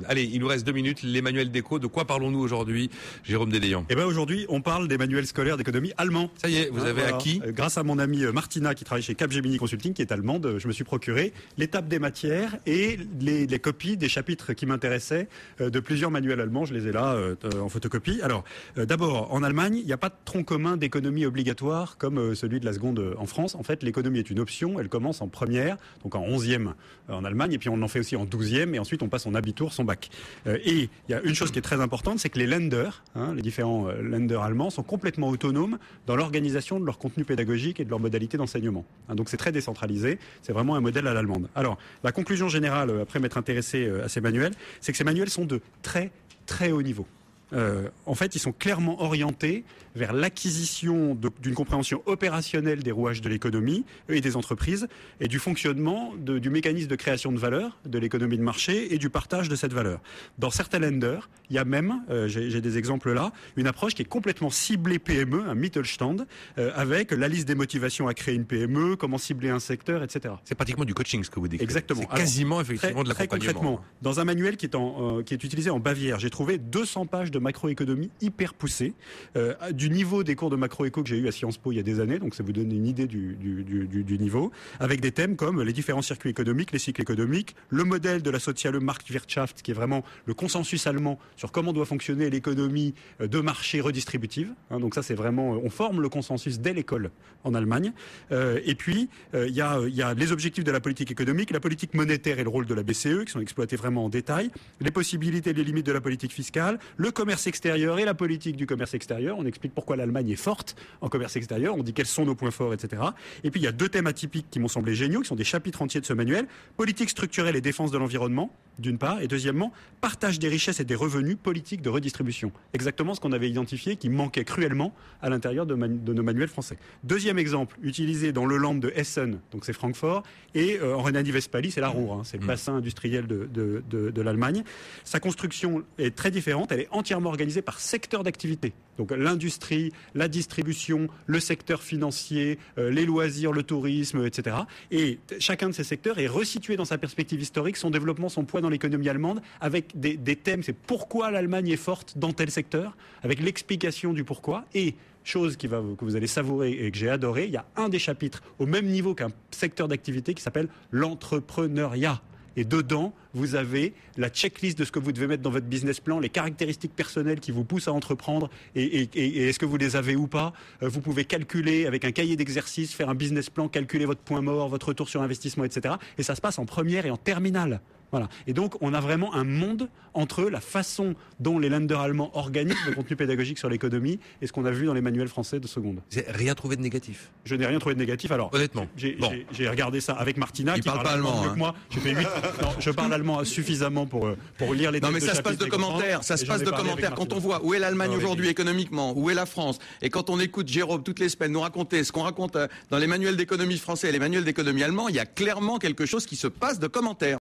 Allez, il nous reste 2 minutes. Les manuels d'éco. De quoi parlons-nous aujourd'hui, Jérôme Dédéian? Eh ben aujourd'hui, on parle des manuels scolaires d'économie allemands. Ça y est, vous avez acquis. Grâce à mon amie Martina qui travaille chez Capgemini Consulting, qui est allemande, je me suis procuré l'étape des matières et les copies des chapitres qui m'intéressaient de plusieurs manuels allemands. Je les ai là en photocopie. Alors, d'abord, en Allemagne, il n'y a pas de tronc commun d'économie obligatoire comme celui de la seconde en France. En fait, l'économie est une option. Elle commence en première, donc en 11e en Allemagne, et puis on en fait aussi en 12e, et ensuite on passe en Abitur, son bac. Et il y a une chose qui est très importante, c'est que les Länder, les différents Länder allemands, sont complètement autonomes dans l'organisation de leur contenu pédagogique et de leur modalité d'enseignement. Donc c'est très décentralisé, c'est vraiment un modèle à l'allemande. Alors, la conclusion générale, après m'être intéressé à ces manuels, c'est que ces manuels sont de très très haut niveau. En fait, ils sont clairement orientés vers l'acquisition d'une compréhension opérationnelle des rouages de l'économie et des entreprises et du fonctionnement du mécanisme de création de valeur de l'économie de marché et du partage de cette valeur. Dans certains Länder, il y a même, j'ai des exemples là, une approche qui est complètement ciblée PME, un Mittelstand, avec la liste des motivations à créer une PME, comment cibler un secteur, etc. C'est pratiquement du coaching ce que vous décrivez. Exactement. C'est quasiment effectivement de l'accompagnement. Très concrètement, dans un manuel qui est utilisé en Bavière, j'ai trouvé 200 pages de macroéconomie hyper poussée, du niveau des cours de macroéco que j'ai eu à Sciences Po il y a des années, donc ça vous donne une idée du niveau, avec des thèmes comme les différents circuits économiques, les cycles économiques, le modèle de la Soziale Marktwirtschaft, qui est vraiment le consensus allemand sur comment doit fonctionner l'économie de marché redistributive. Donc ça, c'est vraiment, on forme le consensus dès l'école en Allemagne. Et puis, il y a les objectifs de la politique économique, la politique monétaire et le rôle de la BCE, qui sont exploités vraiment en détail, les possibilités et les limites de la politique fiscale, le commerce extérieur et la politique du commerce extérieur. On explique pourquoi l'Allemagne est forte en commerce extérieur, on dit quels sont nos points forts, etc. Et puis il y a 2 thèmes atypiques qui m'ont semblé géniaux, qui sont des chapitres entiers de ce manuel: politique structurelle et défense de l'environnement, d'une part, et deuxièmement, partage des richesses et des revenus, politique de redistribution. Exactement ce qu'on avait identifié qui manquait cruellement à l'intérieur de nos manuels français. Deuxième exemple, utilisé dans le Land de Essen, donc c'est Francfort, et en Rhénanie-Westphalie, c'est la Ruhr, c'est le bassin industriel de l'Allemagne. Sa construction est très différente, elle est entièrement organisée par secteur d'activité. Donc l'industrie, la distribution, le secteur financier, les loisirs, le tourisme, etc. Et chacun de ces secteurs est resitué dans sa perspective historique, son développement, son poids dans l'économie allemande, avec des thèmes, c'est pourquoi l'Allemagne est forte dans tel secteur, avec l'explication du pourquoi. Et chose que vous allez savourer et que j'ai adoré, il y a un des chapitres au même niveau qu'un secteur d'activité qui s'appelle l'entrepreneuriat. Et dedans, vous avez la checklist de ce que vous devez mettre dans votre business plan, les caractéristiques personnelles qui vous poussent à entreprendre et est-ce que vous les avez ou pas. Vous pouvez calculer avec un cahier d'exercice, faire un business plan, calculer votre point mort, votre retour sur investissement, etc. Et ça se passe en première et en terminale. Voilà. Et donc, on a vraiment un monde entre la façon dont les Länder allemands organisent le contenu pédagogique sur l'économie et ce qu'on a vu dans les manuels français de seconde. Vous n'avez rien trouvé de négatif? Je n'ai rien trouvé de négatif. Alors, honnêtement, j'ai regardé ça avec Martina, qui parle pas allemand, mieux que moi. J'ai fait 8. Non, je parle allemand suffisamment pour lire les. Non, mais ça se passe de commentaires. Ça se passe de commentaires. Quand on voit où est l'Allemagne aujourd'hui économiquement, où est la France, et quand on écoute Jérôme toutes les semaines nous raconter ce qu'on raconte dans les manuels d'économie français et les manuels d'économie allemands, il y a clairement quelque chose qui se passe de commentaires.